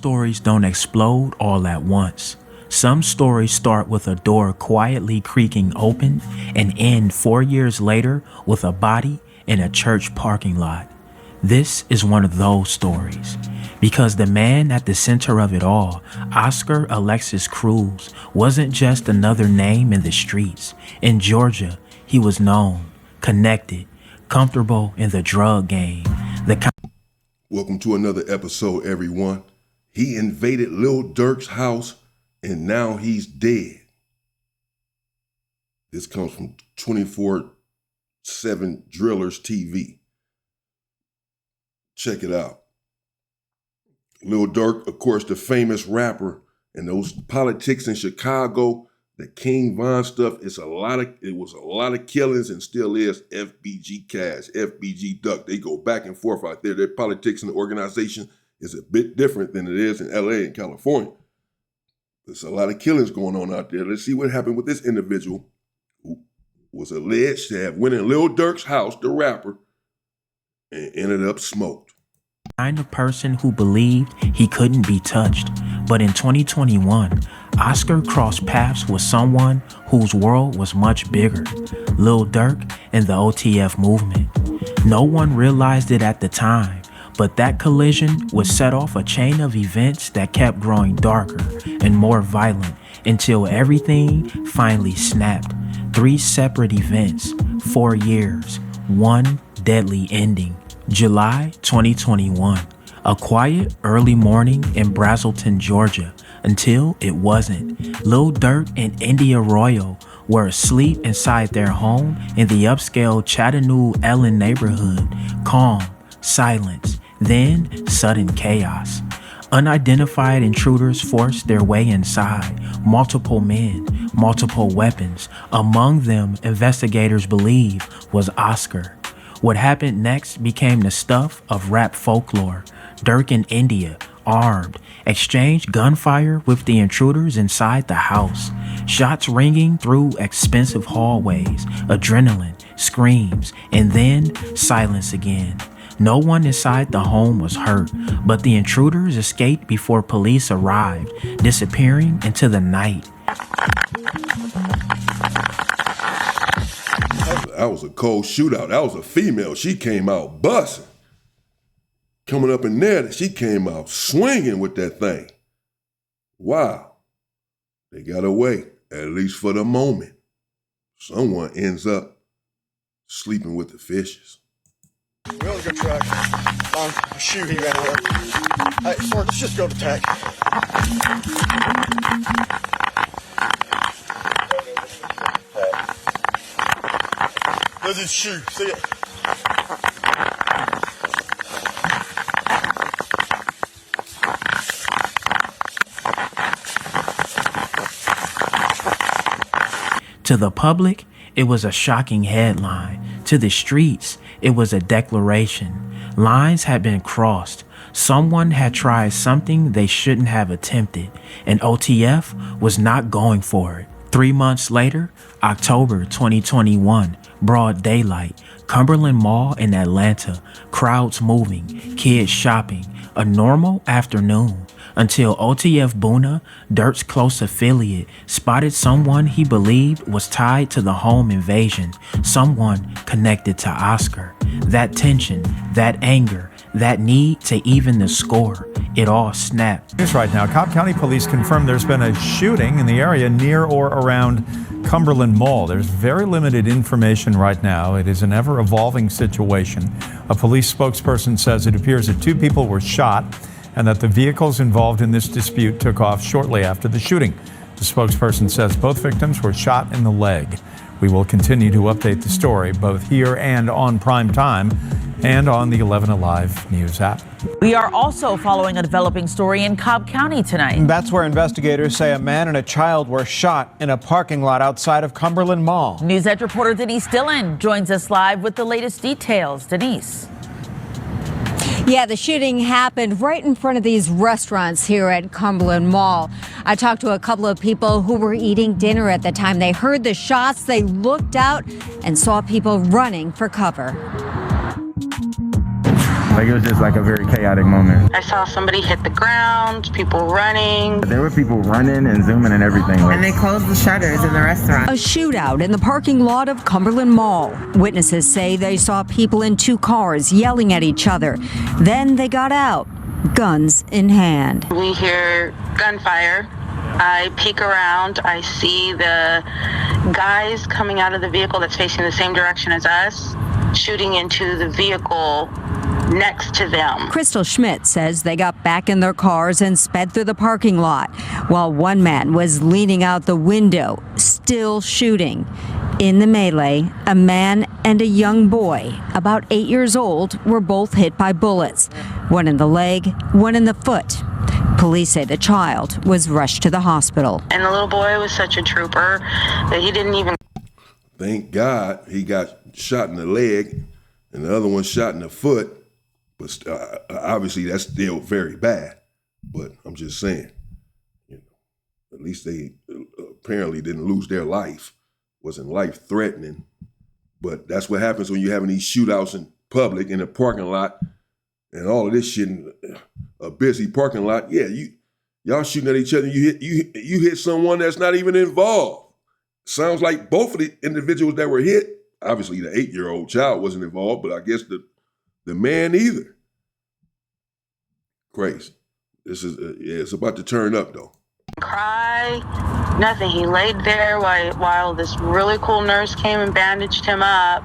Stories don't explode all at once. Some stories start with a door quietly creaking open and end 4 years later with a body in a church parking lot. This is one of those stories. Because the man at the center of it all, Oscar Alexis Cruz, wasn't just another name in the streets. In Georgia, he was known, connected, comfortable in the drug game. Welcome to another episode, everyone. He invaded Lil Durk's house and now he's dead. This comes from 24/7 Drillers TV. Check it out. Lil Durk, of course, the famous rapper, and those politics in Chicago, the King Von stuff, it was a lot of killings and still is. FBG Cash, FBG Duck, they go back and forth out there. Their politics and the organization is a bit different than it is in LA and California. There's a lot of killings going on out there. Let's see what happened with this individual who was alleged to have went in Lil Durk's house, the rapper, and ended up smoked. Kind of person who believed he couldn't be touched. But in 2021, Oscar crossed paths with someone whose world was much bigger, Lil Durk and the OTF movement. No one realized it at the time, but that collision would set off a chain of events that kept growing darker and more violent until everything finally snapped. 3 separate events, 4 years, one deadly ending. July 2021, a quiet early morning in Brazelton, Georgia, until it wasn't. Lil Durk and India Royal were asleep inside their home in the upscale Chattanooga Ellen neighborhood. Calm, silence, then sudden chaos. Unidentified intruders forced their way inside. Multiple men, multiple weapons. Among them, investigators believe, was Oscar. What happened next became the stuff of rap folklore. Durk and India, armed, exchanged gunfire with the intruders inside the house. Shots ringing through expensive hallways, adrenaline, screams, and then silence again. No one inside the home was hurt, but the intruders escaped before police arrived, disappearing into the night. That was a cold shootout. That was a female. She came out busting. Coming up in there, she came out swinging with that thing. Wow. They got away, at least for the moment. Someone ends up sleeping with the fishes. We're on a good track. Shoot, he ran over. Hey, Ford, let's just go to tech. There's his shoe. See it? To the public, it was a shocking headline. To the streets, it was a declaration. Lines had been crossed. Someone had tried something they shouldn't have attempted, and OTF was not going for it. 3 months later, October 2021, broad daylight, Cumberland Mall in Atlanta, crowds moving, kids shopping, a normal afternoon, until OTF Boona, Durk's close affiliate, spotted someone he believed was tied to the home invasion, someone connected to Oscar. That tension, that anger, that need to even the score, it all snapped. News right now, Cobb County Police confirmed there's been a shooting in the area near or around Cumberland Mall. There's very limited information right now. It is an ever-evolving situation. A police spokesperson says it appears that 2 people were shot and that the vehicles involved in this dispute took off shortly after the shooting. The spokesperson says both victims were shot in the leg. We will continue to update the story both here and on prime time and on the 11 Alive News app. We are also following a developing story in Cobb County tonight. That's where investigators say a man and a child were shot in a parking lot outside of Cumberland Mall. News Edge reporter Denise Dillon joins us live with the latest details. Denise. Yeah, the shooting happened right in front of these restaurants here at Cumberland Mall. I talked to a couple of people who were eating dinner at the time they heard the shots. They looked out and saw people running for cover. Like, it was just like a very chaotic moment. I saw somebody hit the ground, people running. There were people running and zooming and everything. And they closed the shutters in the restaurant. A shootout in the parking lot of Cumberland Mall. Witnesses say they saw people in 2 cars yelling at each other. Then they got out, guns in hand. We hear gunfire. I peek around. I see the guys coming out of the vehicle that's facing the same direction as us, shooting into the vehicle next to them. Crystal Schmidt says they got back in their cars and sped through the parking lot while one man was leaning out the window, still shooting. In the melee, a man and a young boy, about 8 years old, were both hit by bullets. One in the leg, one in the foot. Police say the child was rushed to the hospital. And the little boy was such a trooper that he didn't even... Thank God he got shot in the leg and the other one shot in the foot. But obviously that's still very bad. But I'm just saying, at least they apparently didn't lose their life. Wasn't life threatening. But that's what happens when you're having these shootouts in public, in a parking lot, and all of this shit in a busy parking lot. Yeah, y'all shooting at each other. You hit someone that's not even involved. Sounds like both of the individuals that were hit. Obviously, the 8-year-old child wasn't involved, but I guess the man either. Crazy. This is it's about to turn up though. Cry, nothing. He laid there while this really cool nurse came and bandaged him up.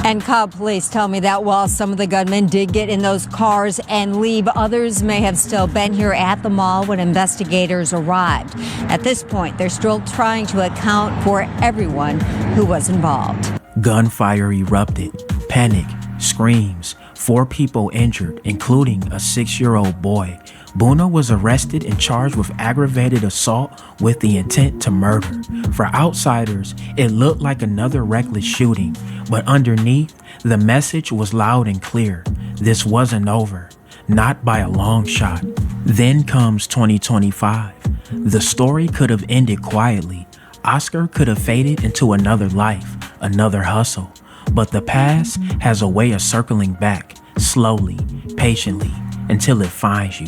And Cobb police tell me that while some of the gunmen did get in those cars and leave, others may have still been here at the mall when investigators arrived. At this point, they're still trying to account for everyone who was involved. Gunfire erupted. Panic, screams, 4 people injured, including a 6-year-old boy. Buna was arrested and charged with aggravated assault with the intent to murder. For outsiders, it looked like another reckless shooting, but underneath, the message was loud and clear. This wasn't over, not by a long shot. Then comes 2025. The story could have ended quietly. Oscar could have faded into another life, another hustle. But the past has a way of circling back, slowly, patiently, until it finds you.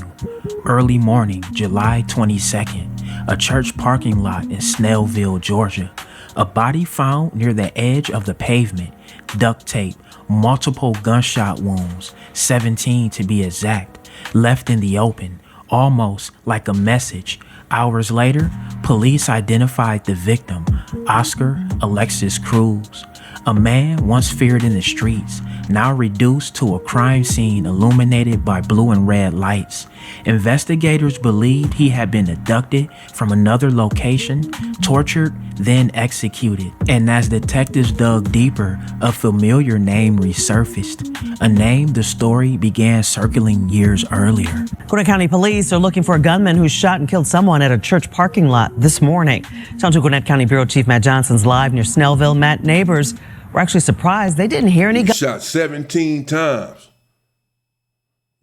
Early morning, July 22nd, a church parking lot in Snellville, Georgia. A body found near the edge of the pavement, duct tape, multiple gunshot wounds, 17 to be exact, left in the open, almost like a message. Hours later, police identified the victim, Oscar Alexis Cruz. A man once feared in the streets, now reduced to a crime scene illuminated by blue and red lights. Investigators believed he had been abducted from another location, tortured, then executed. And as detectives dug deeper, a familiar name resurfaced, a name the story began circling years earlier. Gwinnett County Police are looking for a gunman who shot and killed someone at a church parking lot this morning. Talking to Gwinnett County Bureau Chief Matt Johnson's live near Snellville. Matt, neighbors were actually surprised they didn't hear any shot 17 times.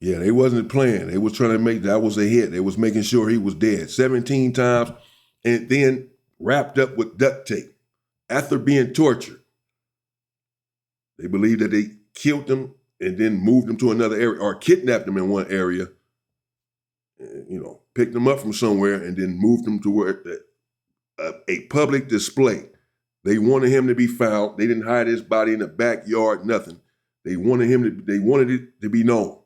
Yeah, they wasn't playing. They was trying to make that was a hit. They was making sure he was dead 17 times and then wrapped up with duct tape after being tortured. They believe that they killed him and then moved him to another area or kidnapped him in one area, picked him up from somewhere and then moved him to where a public display. They wanted him to be found. They didn't hide his body in the backyard, nothing. They wanted it to be known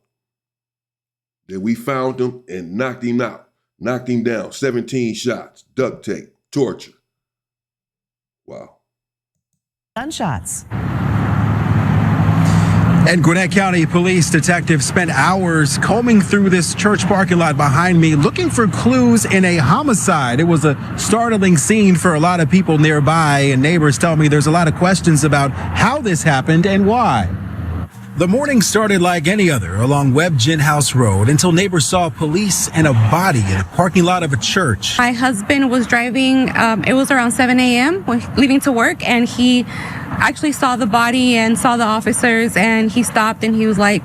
that we found him and knocked him out, knocked him down, 17 shots, duct tape, torture. Wow. gunshots. And Gwinnett County Police detectives spent hours combing through this church parking lot behind me looking for clues in a homicide. It was a startling scene for a lot of people nearby, and neighbors tell me there's a lot of questions about how this happened and why. The morning started like any other along Webb Gin House Road until neighbors saw police and a body in a parking lot of a church. My husband was driving, it was around 7 a.m. leaving to work, and he actually saw the body and saw the officers, and he stopped and he was like,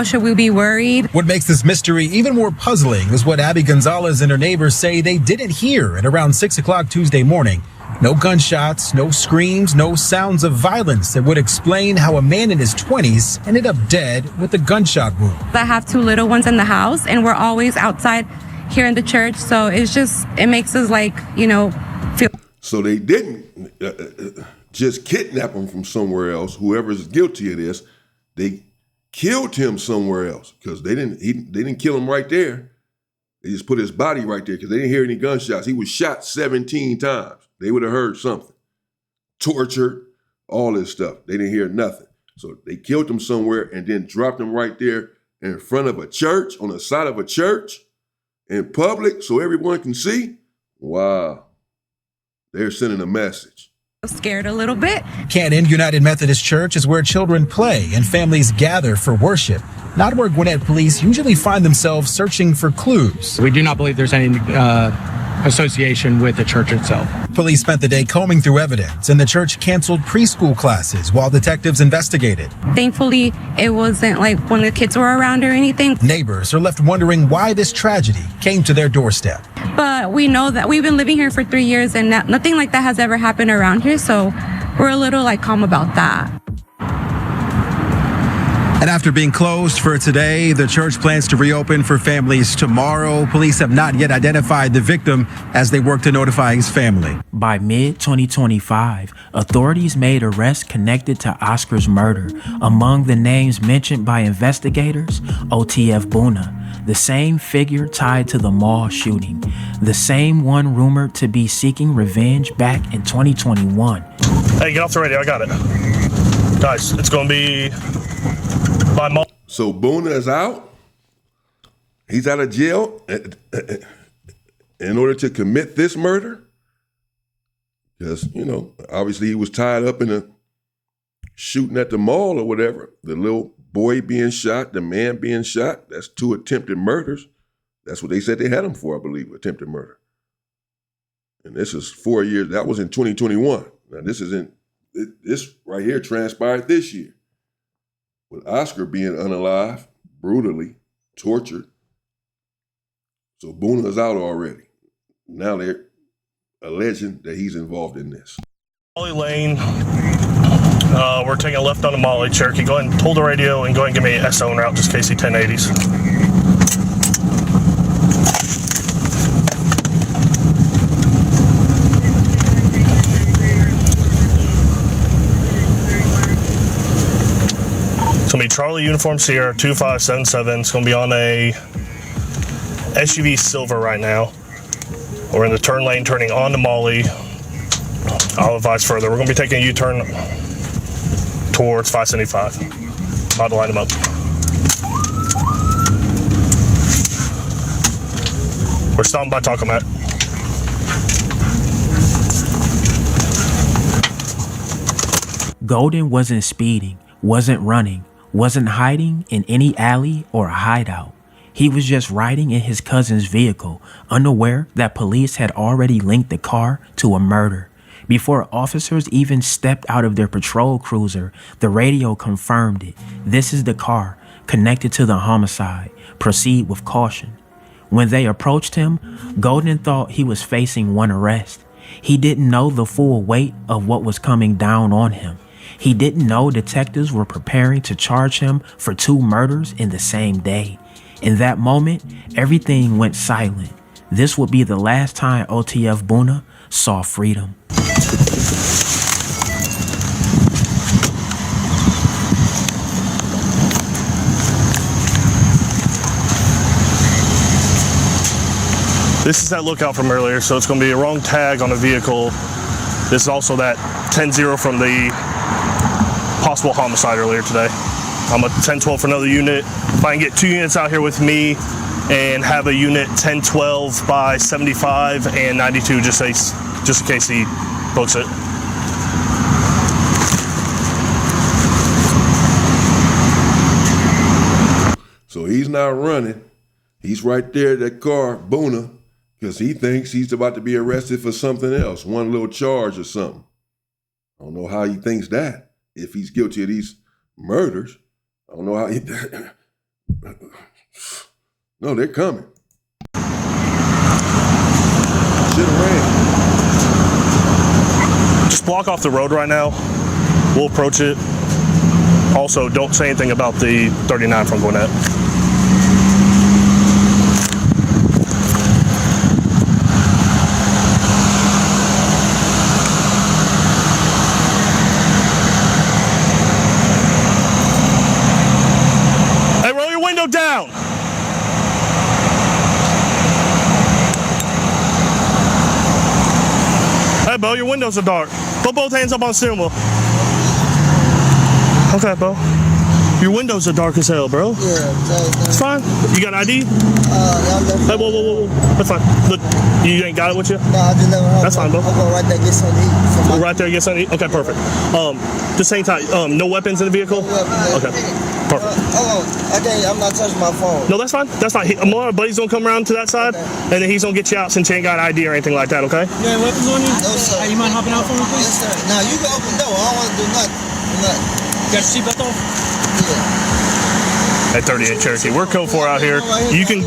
should we be worried? What makes this mystery even more puzzling is what Abby Gonzalez and her neighbors say they didn't hear at around 6 o'clock Tuesday morning. No gunshots, no screams, no sounds of violence that would explain how a man in his 20s ended up dead with a gunshot wound. I have 2 little ones in the house, and we're always outside here in the church. So it makes us feel. So they didn't just kidnap him from somewhere else. Whoever's guilty of this, they killed him somewhere else because they didn't kill him right there. They just put his body right there because they didn't hear any gunshots. He was shot 17 times. They would have heard something. Tortured, all this stuff. They didn't hear nothing. So they killed him somewhere and then dropped him right there in front of a church, on the side of a church, in public, so everyone can see. Wow. They're sending a message. Scared a little bit. Canton United Methodist Church is where children play and families gather for worship, not where Gwinnett police usually find themselves searching for clues. We do not believe there's any association with the church itself. Police spent the day combing through evidence, and the church canceled preschool classes while detectives investigated. Thankfully, it wasn't like when the kids were around or anything. Neighbors are left wondering why this tragedy came to their doorstep. But we know that we've been living here for 3 years and nothing like that has ever happened around here. So we're a little calm about that. And after being closed for today, the church plans to reopen for families tomorrow. Police have not yet identified the victim as they work to notify his family. By mid-2025, authorities made arrests connected to Oscar's murder. Among the names mentioned by investigators, OTF Buna, the same figure tied to the mall shooting, the same one rumored to be seeking revenge back in 2021. Hey, get off the radio, I got it. Guys, it's gonna be by mall. So Buna is out. He's out of jail in order to commit this murder. Because, obviously he was tied up in a shooting at the mall or whatever. The little boy being shot, the man being shot. That's 2 attempted murders. That's what they said they had him for, I believe, attempted murder. And this is 4 years. That was in 2021. Now this right here transpired this year. With Oscar being unalive, brutally tortured. So Buna's out already. Now they're alleging that he's involved in this. Molly Lane, we're taking a left on the Molly. Cherokee, go ahead and pull the radio and go ahead and give me an SO en route, just KC 1080s. It's going to be Charlie Uniform Sierra 2577. It's going to be on a SUV Silver right now. We're in the turn lane turning onto Molly. I'll advise further. We're going to be taking a U-turn towards 575. About to line them up. We're stopping by Tacomet. Golden wasn't speeding, wasn't running, wasn't hiding in any alley or hideout. He was just riding in his cousin's vehicle, unaware that police had already linked the car to a murder. Before officers even stepped out of their patrol cruiser, the radio confirmed it. This is the car connected to the homicide. Proceed with caution. When they approached him, Golden thought he was facing one arrest. He didn't know the full weight of what was coming down on him. He didn't know detectives were preparing to charge him for 2 murders in the same day. In that moment, everything went silent. This would be the last time OTF Buna saw freedom. This is that lookout from earlier, so it's going to be a wrong tag on a vehicle. This is also that 10-0 from the possible homicide earlier today. I'm a 10-12 for another unit. If I can get 2 units out here with me and have a unit 10-12 by 75 and 92, just in case he books it. So he's not running. He's right there at that car, Buna, because he thinks he's about to be arrested for something else, one little charge or something. I don't know how he thinks that, if he's guilty of these murders. I don't know how he... No, they're coming. Should have ran. just block off the road right now. We'll approach it. Also, don't say anything about the 39 from Gwinnett. Hey, roll your window down. Hey, Bo, your windows are dark. Put both hands up on the steering wheel. Okay, Bo. Your windows are dark as hell, bro. Yeah, it's fine. You got ID? Hey, whoa. That's fine. Look, you ain't got it with you? No, I just never heard. That's fine, bro. I'll go right there, get something to eat. Go right there, get something to eat? Okay, perfect. Just hang tight. No weapons in the vehicle? Okay, perfect. Hold on. I'm not touching my phone. No, that's fine. That's fine. My buddy's gonna come around to that side, and then he's gonna get you out since you ain't got ID or anything like that, okay? You have weapons on you? No, sir. Hey, you mind hopping out for me, please? Yes, sir. Now, you can open the door. I don't want to do nothing. Got your seatbelt on? At 38 Cherokee. We're code 4 out here. You can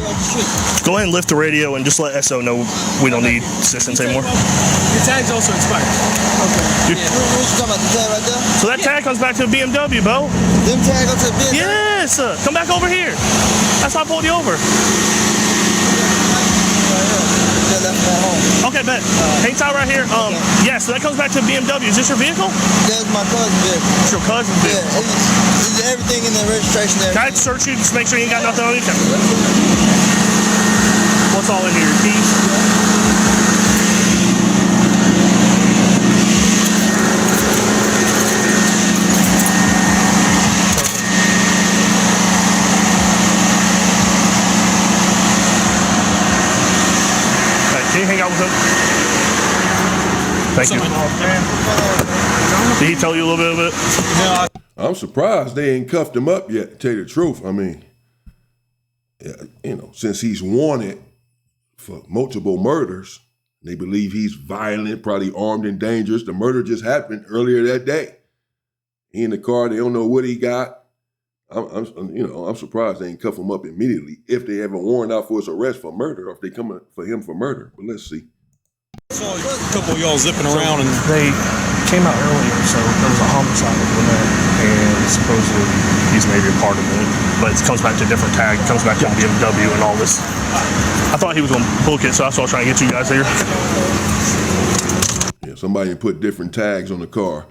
go ahead and lift the radio and just let SO know we don't need assistance anymore. Your tag's also expired. Okay. What you talking about, the tag right there? So that tag comes back to a BMW, Bo. Them tag goes to a BMW? Yes, come back over here. That's why I pulled you over. Okay, bet. Hang tight right here. Yeah, so that comes back to a BMW. Is this your vehicle? That's my cousin's vehicle. It's your cousin's vehicle. Yeah, it's everything in the registration. Can I search you just make sure you ain't got nothing on you? What's all in here? Your keys? Can you hang out with him? Thank you. Did he tell you a little bit of it? No. I'm surprised they ain't cuffed him up yet, to tell you the truth. I mean, since he's wanted for multiple murders, they believe he's violent, probably armed and dangerous. The murder just happened earlier that day. He in the car, they don't know what he got. I'm surprised they ain't cuff him up immediately if they have a warrant out for his arrest for murder or if they come for him for murder. But let's see. I saw a couple of y'all zipping around and they came out earlier, so there was a homicide in Gwinnett, and supposedly he's maybe a part of it, but it comes back to a different tag, it comes back to BMW and all this. I thought he was going to book it, so that's why I was trying to get you guys here. Yeah, somebody put different tags on the car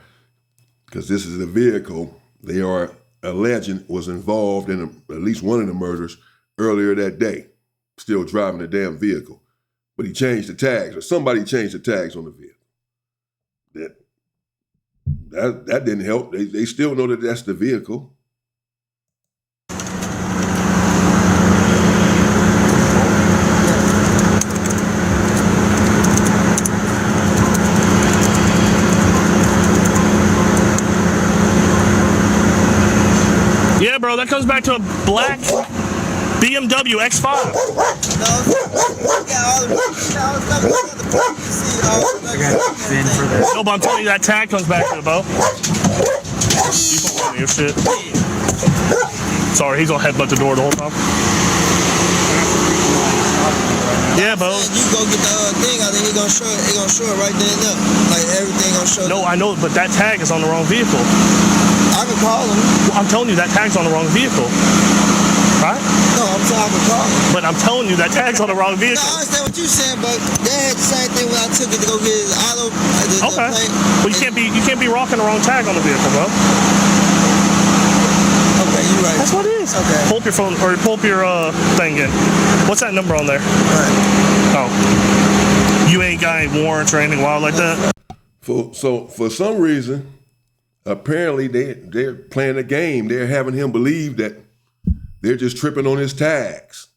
because this is a vehicle they are alleging was involved in at least one of the murders earlier that day, still driving the damn vehicle. But he changed the tags, or somebody changed the tags on the vehicle. That didn't help. They still know that that's the vehicle. Yeah, bro, that comes back to a black BMW X5. No, but I'm telling you, that tag comes back to the boat. You put one of your shit. Sorry, he's gonna headbutt the door the whole time. Yeah, Bo. You go get the thing out there, he gonna show it right there and there. Like everything gonna show. No, I know, but that tag is on the wrong vehicle. I can call him. Well, I'm telling you, that tag's on the wrong vehicle. Right? No, I'm saying I can call him. But I'm telling you, that tag's on the wrong vehicle. No, I understand what you're saying, but they had the same thing when I took it to go get his auto. Okay. Well, you can't be rocking the wrong tag on the vehicle, bro. Okay, you're right. That's what it is. Okay. Pull up your phone or pull up your thing in. What's that number on there? Oh. You ain't got any warrants or anything wild like that? So for some reason, apparently they're playing a game. They're having him believe that they're just tripping on his tags.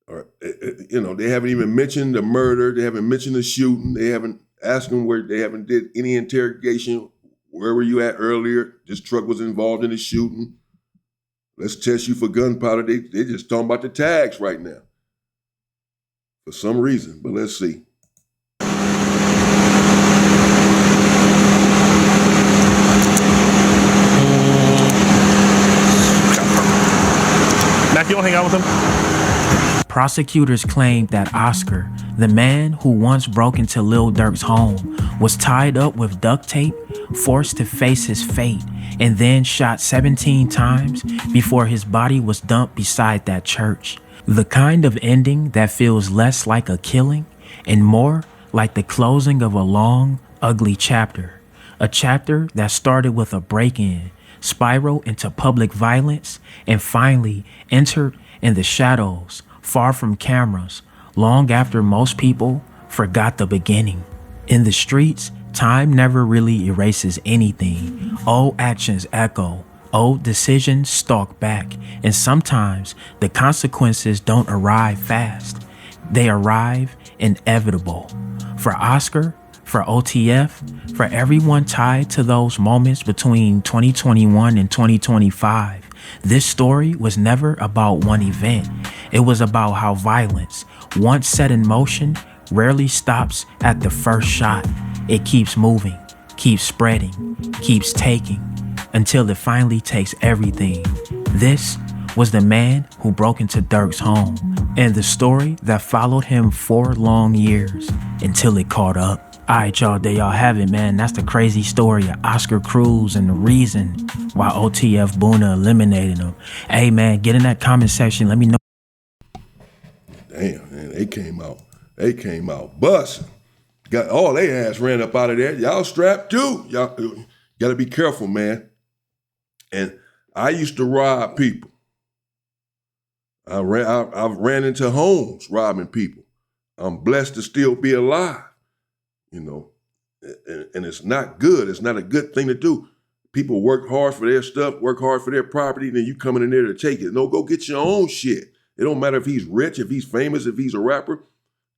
Or they haven't even mentioned the murder. They haven't mentioned the shooting. They haven't asked him where. They haven't did any interrogation. Where were you at earlier? This truck was involved in the shooting. Let's test you for gunpowder. They're just talking about the tags right now. For some reason, but let's see. Mac, you want to hang out with him? Prosecutors claimed that Oscar, the man who once broke into Lil Durk's home, was tied up with duct tape, forced to face his fate, and then shot 17 times before his body was dumped beside that church. The kind of ending that feels less like a killing and more like the closing of a long, ugly chapter. A chapter that started with a break-in, spiraled into public violence, and finally entered in the shadows, far from cameras, long after most people forgot the beginning. In the streets, time never really erases anything. Old actions echo, old decisions stalk back, and sometimes the consequences don't arrive fast. They arrive inevitable. For Oscar, for OTF, for everyone tied to those moments between 2021 and 2025, this story was never about one event. It was about how violence, once set in motion, rarely stops at the first shot. It keeps moving, keeps spreading, keeps taking, until it finally takes everything. This was the man who broke into Durk's home, and the story that followed him 4 long years until it caught up. Alright, y'all, there y'all have it, man. That's the crazy story of Oscar Cruz and the reason why OTF Boona eliminated him. Hey, man, get in that comment section. Let me know. Damn, man, they came out busting. Got all they ass ran up out of there. Y'all strapped too. Y'all gotta be careful, man. And I used to rob people. I've ran into homes robbing people. I'm blessed to still be alive, you know. And it's not good. It's not a good thing to do. People work hard for their stuff, work hard for their property, then you coming in there to take it. No, go get your own shit. It don't matter if he's rich, if he's famous, if he's a rapper.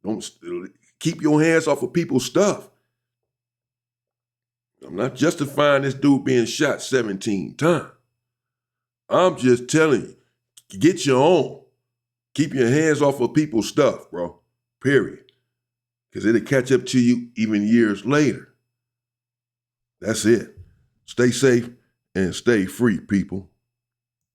Don't keep your hands off of people's stuff. I'm not justifying this dude being shot 17 times. I'm just telling you, get your own. Keep your hands off of people's stuff, bro. Period. Because it'll catch up to you even years later. That's it. Stay safe and stay free, people.